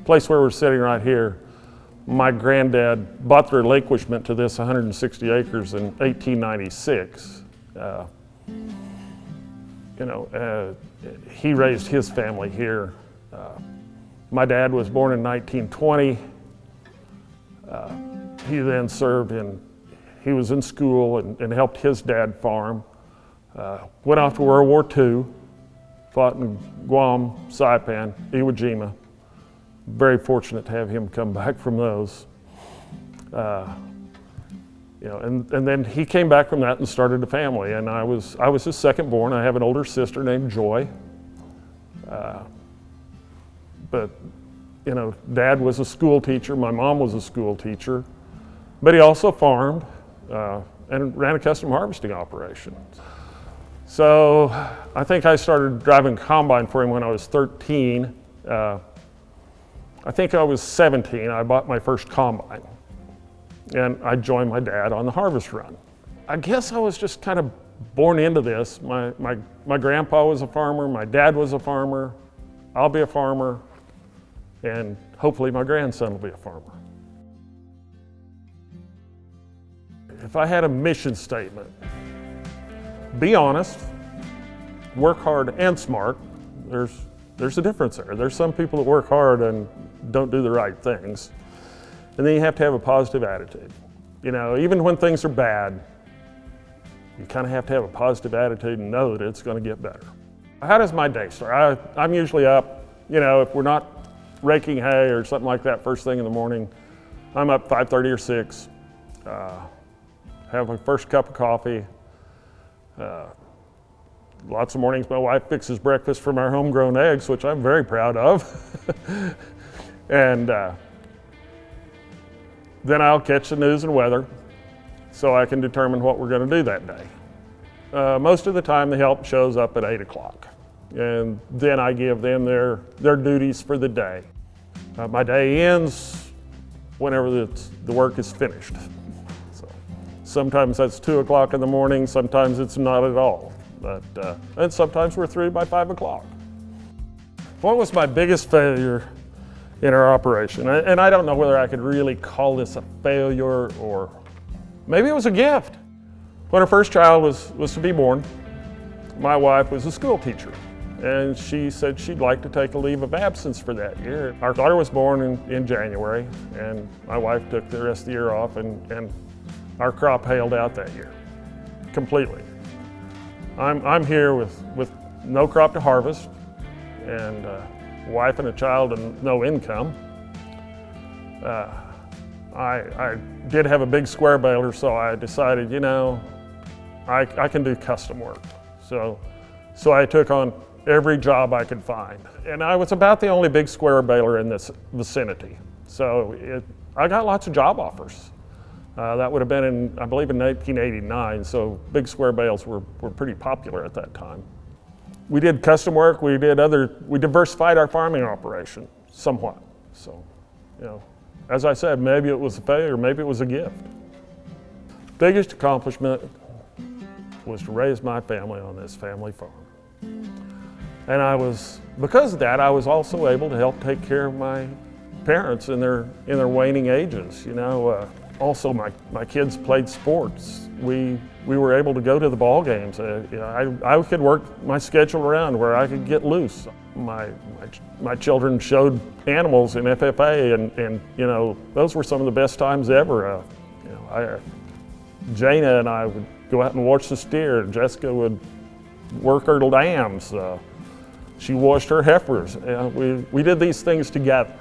place where we're sitting right here, my granddad bought the relinquishment to this 160 acres in 1896. He raised his family here. My dad was born in 1920. He then he was in school and helped his dad farm. Went off to World War II, fought in Guam, Saipan, Iwo Jima. Very fortunate to have him come back from those. And then he came back from that and started a family, and I was his second born. I have an older sister named Joy. But Dad was a school teacher, my mom was a school teacher, but he also farmed and ran a custom harvesting operation. So I think I started driving combine for him when I was 13. I think I was 17, I bought my first combine, and I joined my dad on the harvest run. I guess I was just kind of born into this. My grandpa was a farmer, my dad was a farmer, I'll be a farmer, and hopefully my grandson will be a farmer. If I had a mission statement, be honest, work hard and smart. There's a difference there. There's some people that work hard and don't do the right things. And then you have to have a positive attitude. Even when things are bad, you kind of have to have a positive attitude and know that it's going to get better. How does my day start? I'm usually up, if we're not raking hay or something like that first thing in the morning, I'm up 5:30 or 6, have my first cup of coffee. Lots of mornings my wife fixes breakfast from our homegrown eggs, which I'm very proud of. And then I'll catch the news and weather so I can determine what we're going to do that day. Most of the time the help shows up at 8 o'clock, and then I give them their duties for the day. My day ends whenever the work is finished. So sometimes that's 2 o'clock in the morning, sometimes it's not at all. And sometimes we're through by 5 o'clock. What was my biggest failure in our operation? And I don't know whether I could really call this a failure, or maybe it was a gift. When our first child was to be born, my wife was a school teacher, and she said she'd like to take a leave of absence for that year. Our daughter was born in January, and my wife took the rest of the year off, and our crop hailed out that year, completely. I'm here with no crop to harvest, and a wife and a child and no income. I did have a big square baler, so I decided, I can do custom work. So I took on every job I could find. And I was about the only big square baler in this vicinity. So I got lots of job offers. That would have been I believe in 1989, so big square bales were pretty popular at that time. We did custom work, we diversified our farming operation somewhat. So, as I said, maybe it was a failure, maybe it was a gift. Biggest accomplishment was to raise my family on this family farm. And because of that, I was also able to help take care of my parents in their waning ages. Also, my kids played sports. We were able to go to the ball games. I could work my schedule around where I could get loose. My children showed animals in FFA, and those were some of the best times ever. Jana and I would go out and watch the steer. Jessica would work her lambs. She washed her heifers. We did these things together.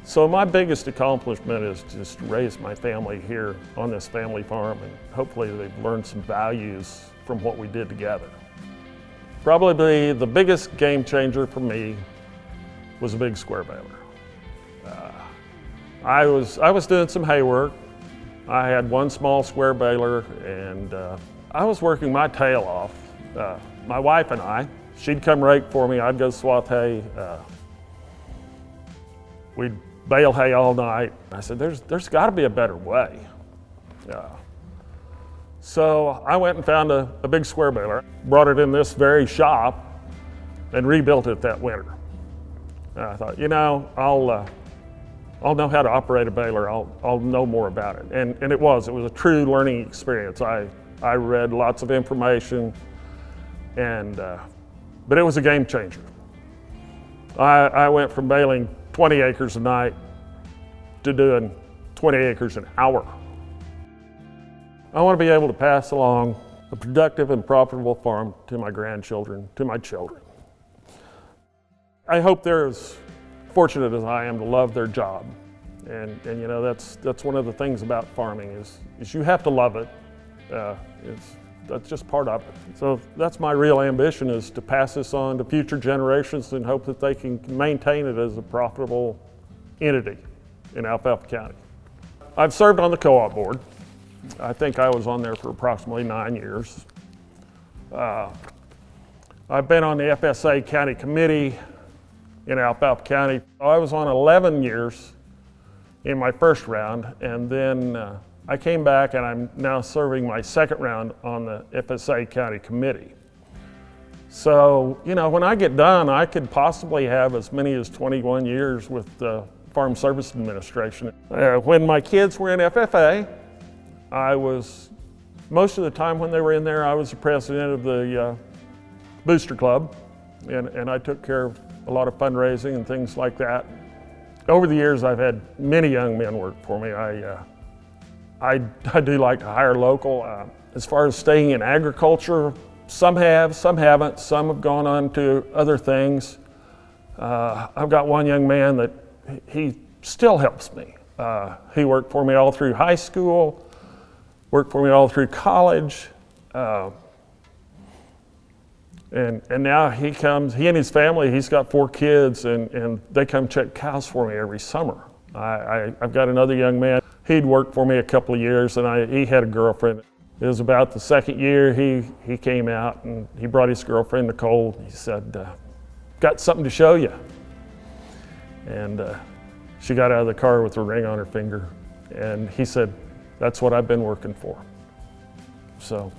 So my biggest accomplishment is just to raise my family here on this family farm, and hopefully they've learned some values from what we did together. Probably the biggest game changer for me was a big square baler. I was doing some hay work. I had one small square baler, and I was working my tail off. My wife and she'd come rake for me, I'd go swath hay. We'd bale hay all night. I said, there's got to be a better way. So I went and found a big square baler, brought it in this very shop, and rebuilt it that winter. And I thought, I'll know how to operate a baler. I'll know more about it. And it was a true learning experience. I read lots of information, but it was a game changer. I went from baling 20 acres a night to doing 20 acres an hour. I want to be able to pass along a productive and profitable farm to my grandchildren, to my children. I hope they're as fortunate as I am to love their job. And that's one of the things about farming is you have to love it. That's just part of it. So that's my real ambition, is to pass this on to future generations and hope that they can maintain it as a profitable entity in Alfalfa County. I've served on the co-op board. I think I was on there for approximately 9 years. I've been on the FSA County Committee in Alfalfa County. I was on 11 years in my first round, and then I came back and I'm now serving my second round on the FSA County Committee. So, when I get done, I could possibly have as many as 21 years with the Farm Service Administration. When my kids were in FFA, most of the time when they were in there, I was the president of the Booster Club, and I took care of a lot of fundraising and things like that. Over the years, I've had many young men work for me. I do like to hire local. As far as staying in agriculture, some have, some haven't. Some have gone on to other things. I've got one young man that he still helps me. He worked for me all through high school, worked for me all through college. And now he and his family, he's got 4 kids, and they come check cows for me every summer. I've got another young man, he'd worked for me a couple of years, and he had a girlfriend. It was about the second year he came out, and he brought his girlfriend, Nicole. He said, got something to show you. And she got out of the car with a ring on her finger, and he said, that's what I've been working for. So,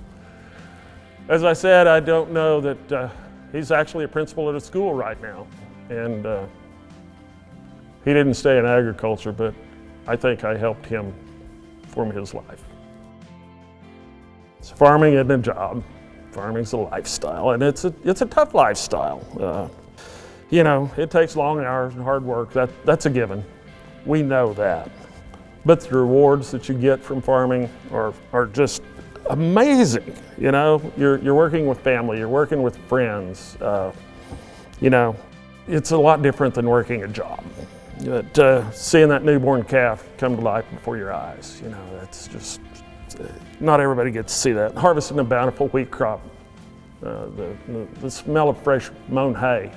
as I said, I don't know that he's actually a principal at a school right now. And he didn't stay in agriculture, but I think I helped him form his life. So farming isn't a job. Farming's a lifestyle, and it's a tough lifestyle. It takes long hours and hard work. That's a given. We know that. But the rewards that you get from farming are just amazing. You're working with family, you're working with friends. It's a lot different than working a job. But seeing that newborn calf come to life before your eyes, that's just, not everybody gets to see that. Harvesting a bountiful wheat crop, the smell of fresh mown hay,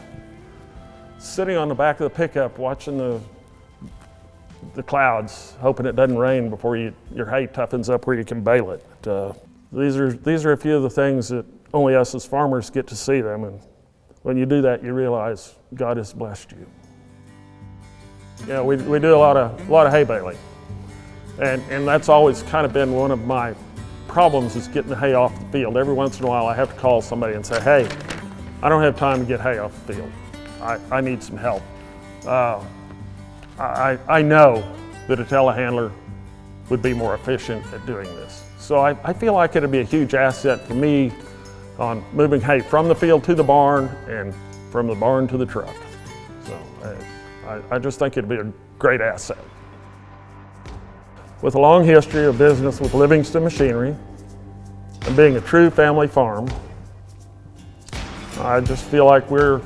sitting on the back of the pickup watching the clouds, hoping it doesn't rain before your hay toughens up where you can bale it. These are a few of the things that only us as farmers get to see them, and when you do that, you realize God has blessed you. We do a lot of hay baling, and that's always kind of been one of my problems, is getting the hay off the field. Every once in a while, I have to call somebody and say, hey, I don't have time to get hay off the field. I need some help. I know that a telehandler would be more efficient at doing this. So I feel like it'd be a huge asset for me on moving hay from the field to the barn and from the barn to the truck. So I just think it'd be a great asset. With a long history of business with Livingston Machinery and being a true family farm, I just feel like we're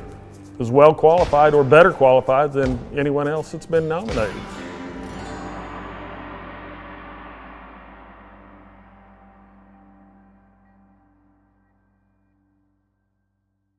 as well qualified or better qualified than anyone else that's been nominated.